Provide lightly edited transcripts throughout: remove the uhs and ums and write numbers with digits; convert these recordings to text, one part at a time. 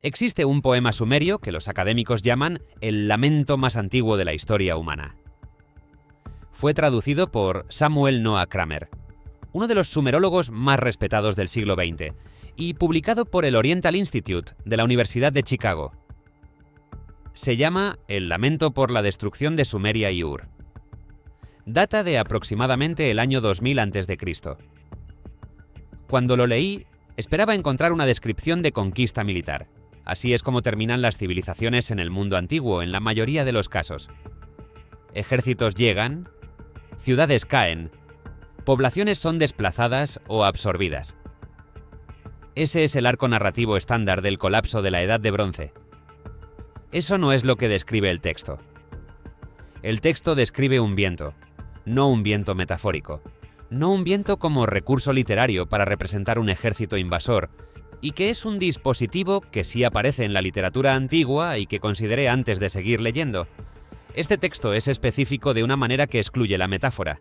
Existe un poema sumerio que los académicos llaman el lamento más antiguo de la historia humana. Fue traducido por Samuel Noah Kramer, uno de los sumerólogos más respetados del siglo XX, y publicado por el Oriental Institute de la Universidad de Chicago. Se llama El lamento por la destrucción de Sumeria y Ur. Data de aproximadamente el año 2000 a.C. Cuando lo leí, esperaba encontrar una descripción de conquista militar. Así es como terminan las civilizaciones en el mundo antiguo, en la mayoría de los casos. Ejércitos llegan, ciudades caen, poblaciones son desplazadas o absorbidas. Ese es el arco narrativo estándar del colapso de la Edad de Bronce. Eso no es lo que describe el texto. El texto describe un viento, no un viento metafórico, no un viento como recurso literario para representar un ejército invasor, y que es un dispositivo que sí aparece en la literatura antigua y que consideré antes de seguir leyendo. Este texto es específico de una manera que excluye la metáfora.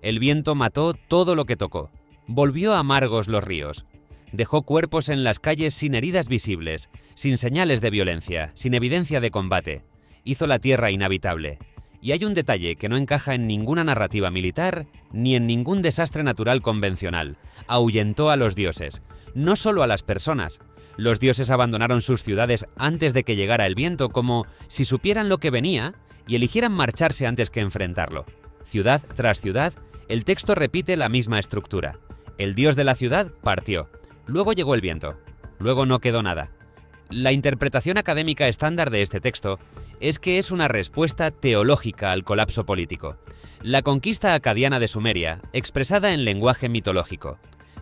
El viento mató todo lo que tocó, volvió amargos los ríos, dejó cuerpos en las calles sin heridas visibles, sin señales de violencia, sin evidencia de combate, hizo la tierra inhabitable. Y hay un detalle que no encaja en ninguna narrativa militar ni en ningún desastre natural convencional. Ahuyentó a los dioses, no solo a las personas. Los dioses abandonaron sus ciudades antes de que llegara el viento, como si supieran lo que venía y eligieran marcharse antes que enfrentarlo. Ciudad tras ciudad, el texto repite la misma estructura. El dios de la ciudad partió, luego llegó el viento, luego no quedó nada. La interpretación académica estándar de este texto es que es una respuesta teológica al colapso político. La conquista acadiana de Sumeria, expresada en lenguaje mitológico.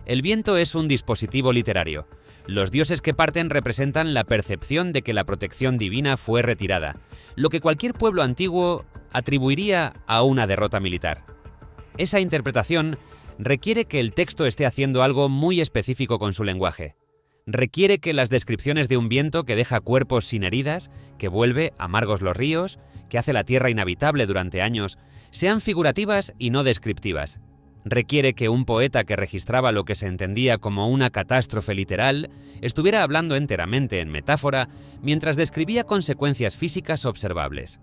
El viento es un dispositivo literario. Los dioses que parten representan la percepción de que la protección divina fue retirada, lo que cualquier pueblo antiguo atribuiría a una derrota militar. Esa interpretación requiere que el texto esté haciendo algo muy específico con su lenguaje. Requiere que las descripciones de un viento que deja cuerpos sin heridas, que vuelve amargos los ríos, que hace la tierra inhabitable durante años, sean figurativas y no descriptivas. Requiere que un poeta que registraba lo que se entendía como una catástrofe literal estuviera hablando enteramente en metáfora mientras describía consecuencias físicas observables.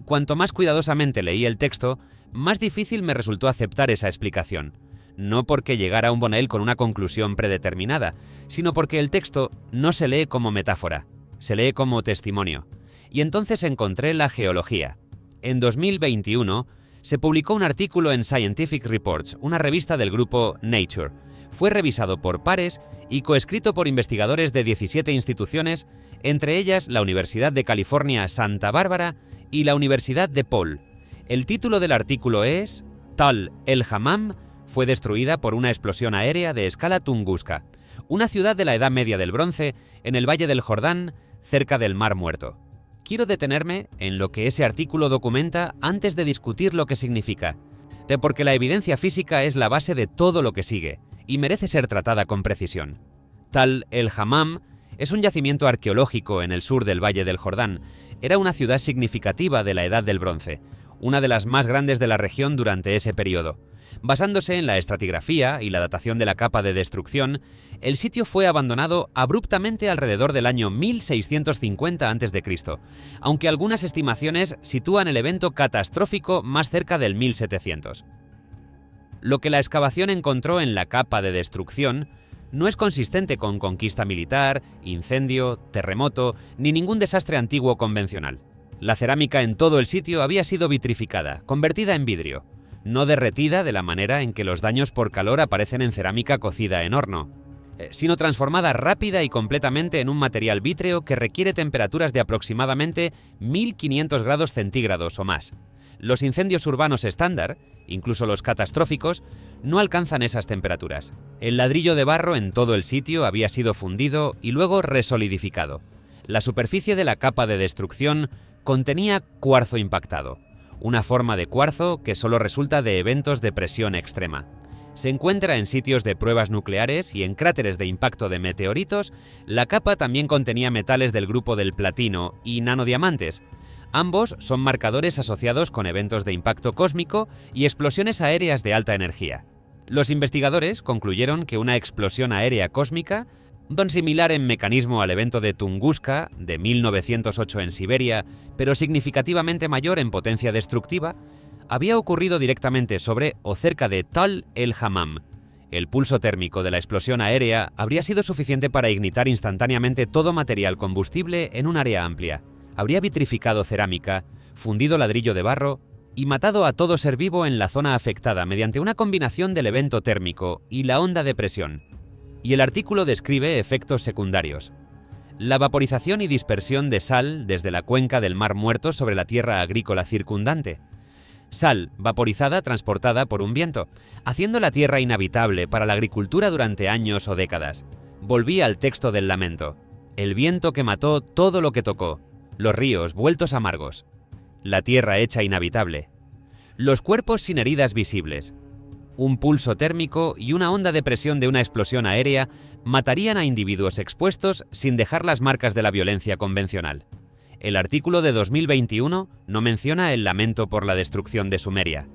Cuanto más cuidadosamente leí el texto, más difícil me resultó aceptar esa explicación. No porque llegara un Bonnell con una conclusión predeterminada, sino porque el texto no se lee como metáfora, se lee como testimonio. Y entonces encontré la geología. En 2021 se publicó un artículo en Scientific Reports, una revista del grupo Nature. Fue revisado por pares y coescrito por investigadores de 17 instituciones, entre ellas la Universidad de California Santa Bárbara y la Universidad de Paul. El título del artículo es Tal el-Hammam fue destruida por una explosión aérea de escala Tunguska, una ciudad de la Edad Media del Bronce en el Valle del Jordán, cerca del Mar Muerto. Quiero detenerme en lo que ese artículo documenta antes de discutir lo que significa, porque la evidencia física es la base de todo lo que sigue y merece ser tratada con precisión. Tal el-Hammam es un yacimiento arqueológico en el sur del Valle del Jordán. Era una ciudad significativa de la Edad del Bronce, una de las más grandes de la región durante ese periodo. Basándose en la estratigrafía y la datación de la capa de destrucción, el sitio fue abandonado abruptamente alrededor del año 1650 a.C., aunque algunas estimaciones sitúan el evento catastrófico más cerca del 1700. Lo que la excavación encontró en la capa de destrucción no es consistente con conquista militar, incendio, terremoto, ni ningún desastre antiguo convencional. La cerámica en todo el sitio había sido vitrificada, convertida en vidrio, no derretida de la manera en que los daños por calor aparecen en cerámica cocida en horno, sino transformada rápida y completamente en un material vítreo que requiere temperaturas de aproximadamente 1500 grados centígrados o más. Los incendios urbanos estándar, incluso los catastróficos, no alcanzan esas temperaturas. El ladrillo de barro en todo el sitio había sido fundido y luego resolidificado. La superficie de la capa de destrucción contenía cuarzo impactado, una forma de cuarzo que solo resulta de eventos de presión extrema. Se encuentra en sitios de pruebas nucleares y en cráteres de impacto de meteoritos. La capa también contenía metales del grupo del platino y nanodiamantes. Ambos son marcadores asociados con eventos de impacto cósmico y explosiones aéreas de alta energía. Los investigadores concluyeron que una explosión aérea cósmica Un similar en mecanismo al evento de Tunguska, de 1908 en Siberia, pero significativamente mayor en potencia destructiva, había ocurrido directamente sobre o cerca de Tal el-Hammam. El pulso térmico de la explosión aérea habría sido suficiente para ignitar instantáneamente todo material combustible en un área amplia. Habría vitrificado cerámica, fundido ladrillo de barro y matado a todo ser vivo en la zona afectada mediante una combinación del evento térmico y la onda de presión. Y el artículo describe efectos secundarios: la vaporización y dispersión de sal desde la cuenca del Mar Muerto sobre la tierra agrícola circundante. Sal vaporizada transportada por un viento, haciendo la tierra inhabitable para la agricultura durante años o décadas. Volví al texto del lamento: el viento que mató todo lo que tocó, los ríos vueltos amargos, la tierra hecha inhabitable, los cuerpos sin heridas visibles. Un pulso térmico y una onda de presión de una explosión aérea matarían a individuos expuestos sin dejar las marcas de la violencia convencional. El artículo de 2021 no menciona el lamento por la destrucción de Sumeria.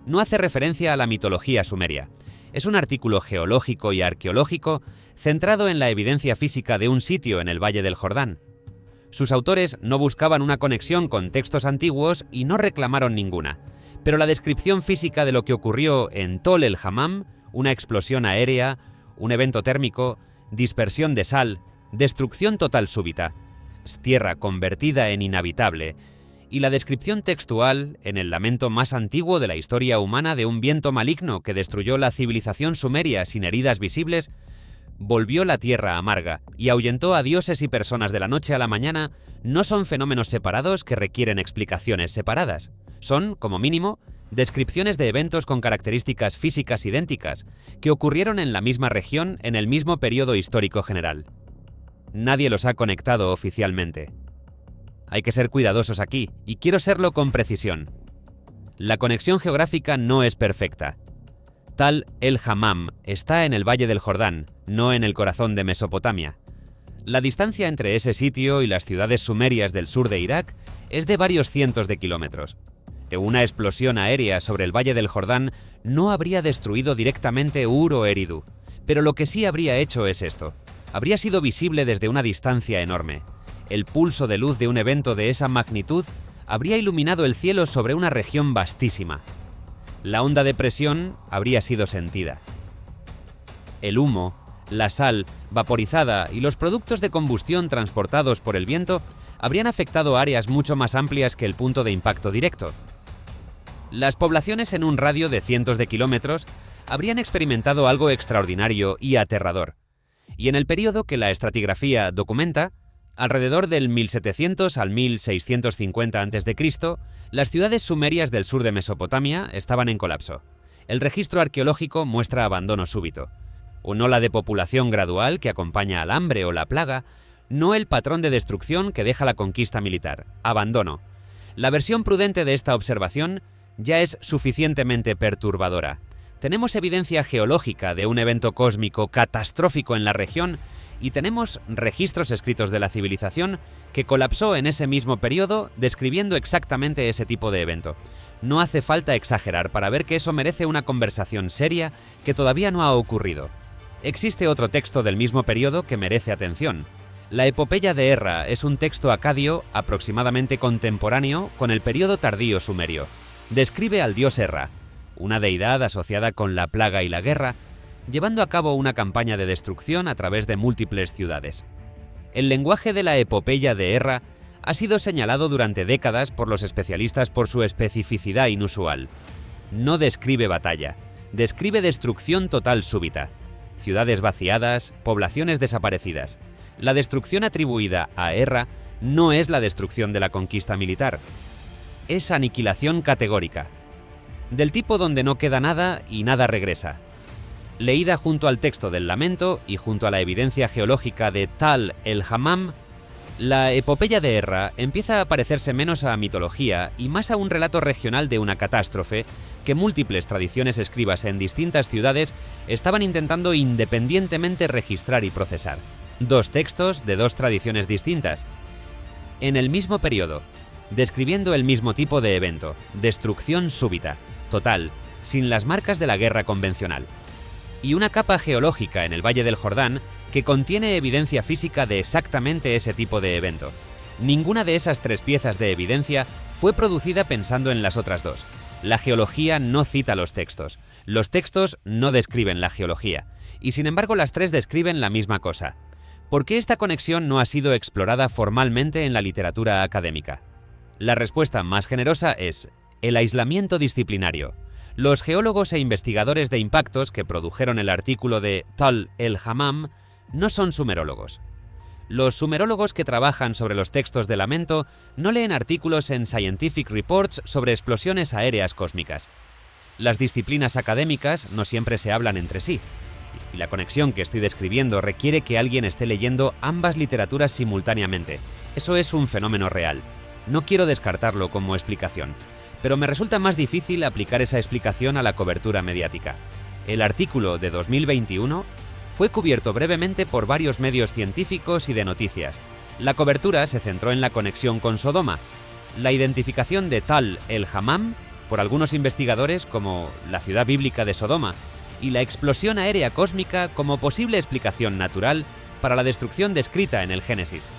No hace referencia a la mitología sumeria. Es un artículo geológico y arqueológico centrado en la evidencia física de un sitio en el Valle del Jordán. Sus autores no buscaban una conexión con textos antiguos y no reclamaron ninguna, pero la descripción física de lo que ocurrió en Tol el-Hammam, una explosión aérea, un evento térmico, dispersión de sal, destrucción total súbita, tierra convertida en inhabitable, y la descripción textual en el lamento más antiguo de la historia humana de un viento maligno que destruyó la civilización sumeria sin heridas visibles, volvió la tierra amarga y ahuyentó a dioses y personas de la noche a la mañana, no son fenómenos separados que requieren explicaciones separadas. Son, como mínimo, descripciones de eventos con características físicas idénticas que ocurrieron en la misma región en el mismo periodo histórico general. Nadie los ha conectado oficialmente. Hay que ser cuidadosos aquí, y quiero serlo con precisión. La conexión geográfica no es perfecta. Tal el-Hammam está en el Valle del Jordán, no en el corazón de Mesopotamia. La distancia entre ese sitio y las ciudades sumerias del sur de Irak es de varios cientos de kilómetros. Una explosión aérea sobre el Valle del Jordán no habría destruido directamente Ur o Eridu, pero lo que sí habría hecho es esto: habría sido visible desde una distancia enorme. El pulso de luz de un evento de esa magnitud habría iluminado el cielo sobre una región vastísima. La onda de presión habría sido sentida. El humo, la sal vaporizada y los productos de combustión transportados por el viento habrían afectado áreas mucho más amplias que el punto de impacto directo. Las poblaciones en un radio de cientos de kilómetros habrían experimentado algo extraordinario y aterrador. Y en el periodo que la estratigrafía documenta, alrededor del 1700 al 1650 a.C., las ciudades sumerias del sur de Mesopotamia estaban en colapso. El registro arqueológico muestra abandono súbito. Una ola de población gradual que acompaña al hambre o la plaga, no el patrón de destrucción que deja la conquista militar. Abandono. La versión prudente de esta observación ya es suficientemente perturbadora. Tenemos evidencia geológica de un evento cósmico catastrófico en la región y tenemos registros escritos de la civilización que colapsó en ese mismo periodo describiendo exactamente ese tipo de evento. No hace falta exagerar para ver que eso merece una conversación seria que todavía no ha ocurrido. Existe otro texto del mismo periodo que merece atención. La Epopeya de Erra es un texto acadio aproximadamente contemporáneo con el periodo tardío sumerio. Describe al dios Erra, una deidad asociada con la plaga y la guerra, llevando a cabo una campaña de destrucción a través de múltiples ciudades. El lenguaje de la Epopeya de Erra ha sido señalado durante décadas por los especialistas por su especificidad inusual. No describe batalla, describe destrucción total súbita, ciudades vaciadas, poblaciones desaparecidas. La destrucción atribuida a Erra no es la destrucción de la conquista militar, es aniquilación categórica, del tipo donde no queda nada y nada regresa. Leída junto al texto del lamento y junto a la evidencia geológica de Tal el-Hammam, la Epopeya de Erra empieza a parecerse menos a mitología y más a un relato regional de una catástrofe que múltiples tradiciones escribas en distintas ciudades estaban intentando independientemente registrar y procesar. Dos textos de dos tradiciones distintas, en el mismo periodo, describiendo el mismo tipo de evento: destrucción súbita, total, sin las marcas de la guerra convencional. Y una capa geológica en el Valle del Jordán que contiene evidencia física de exactamente ese tipo de evento. Ninguna de esas 3 piezas de evidencia fue producida pensando en las otras 2. La geología no cita los textos no describen la geología, y sin embargo las 3 describen la misma cosa. ¿Por qué esta conexión no ha sido explorada formalmente en la literatura académica? La respuesta más generosa es el aislamiento disciplinario. Los geólogos e investigadores de impactos que produjeron el artículo de Tal el-Hammam no son sumerólogos. Los sumerólogos que trabajan sobre los textos de lamento no leen artículos en Scientific Reports sobre explosiones aéreas cósmicas. Las disciplinas académicas no siempre se hablan entre sí, y la conexión que estoy describiendo requiere que alguien esté leyendo ambas literaturas simultáneamente. Eso es un fenómeno real. No quiero descartarlo como explicación, pero me resulta más difícil aplicar esa explicación a la cobertura mediática. El artículo de 2021 fue cubierto brevemente por varios medios científicos y de noticias. La cobertura se centró en la conexión con Sodoma, la identificación de Tal el-Hammam por algunos investigadores como la ciudad bíblica de Sodoma y la explosión aérea cósmica como posible explicación natural para la destrucción descrita en el Génesis.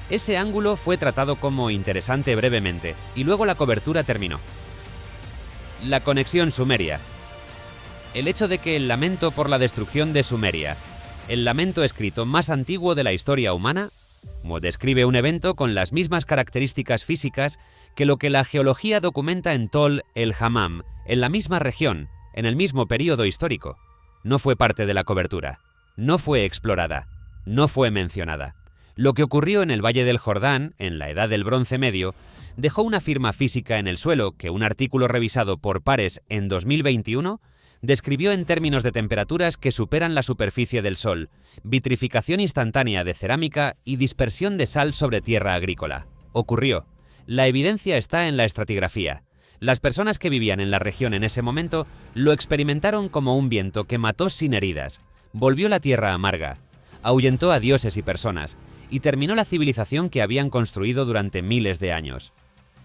Ese ángulo fue tratado como interesante brevemente y luego la cobertura terminó. La conexión sumeria. El hecho de que el lamento por la destrucción de Sumeria, el lamento escrito más antiguo de la historia humana, describe un evento con las mismas características físicas que lo que la geología documenta en Tol el-Hammam, en la misma región, en el mismo período histórico. No fue parte de la cobertura, no fue explorada, no fue mencionada. Lo que ocurrió en el Valle del Jordán, en la Edad del Bronce Medio, dejó una firma física en el suelo que un artículo revisado por pares en 2021 describió en términos de temperaturas que superan la superficie del Sol, vitrificación instantánea de cerámica y dispersión de sal sobre tierra agrícola. Ocurrió. La evidencia está en la estratigrafía. Las personas que vivían en la región en ese momento lo experimentaron como un viento que mató sin heridas, volvió la tierra amarga, ahuyentó a dioses y personas, y terminó la civilización que habían construido durante miles de años.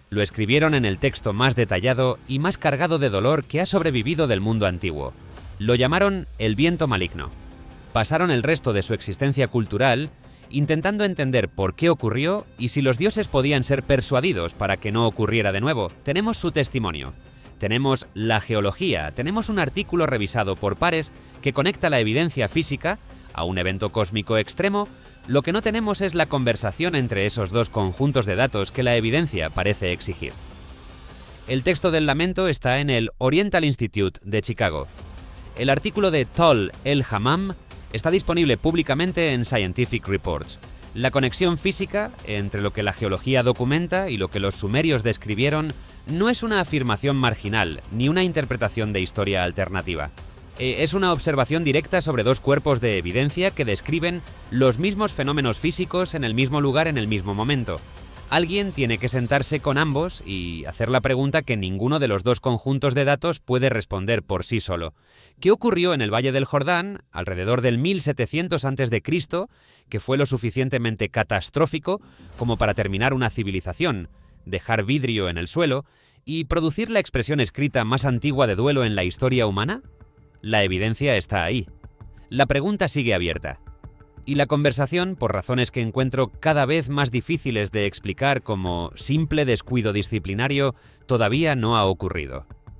Lo escribieron en el texto más detallado y más cargado de dolor que ha sobrevivido del mundo antiguo. Lo llamaron el viento maligno. Pasaron el resto de su existencia cultural intentando entender por qué ocurrió y si los dioses podían ser persuadidos para que no ocurriera de nuevo. Tenemos su testimonio. Tenemos la geología, tenemos un artículo revisado por pares que conecta la evidencia física a un evento cósmico extremo. Lo que no tenemos es la conversación entre esos 2 conjuntos de datos que la evidencia parece exigir. El texto del lamento está en el Oriental Institute de Chicago. El artículo de Tol el-Hammam está disponible públicamente en Scientific Reports. La conexión física entre lo que la geología documenta y lo que los sumerios describieron no es una afirmación marginal ni una interpretación de historia alternativa. Es una observación directa sobre 2 cuerpos de evidencia que describen los mismos fenómenos físicos en el mismo lugar en el mismo momento. Alguien tiene que sentarse con ambos y hacer la pregunta que ninguno de los 2 conjuntos de datos puede responder por sí solo. ¿Qué ocurrió en el Valle del Jordán, alrededor del 1700 a.C., que fue lo suficientemente catastrófico como para terminar una civilización, dejar vidrio en el suelo y producir la expresión escrita más antigua de duelo en la historia humana? La evidencia está ahí. La pregunta sigue abierta. Y la conversación, por razones que encuentro cada vez más difíciles de explicar como simple descuido disciplinario, todavía no ha ocurrido.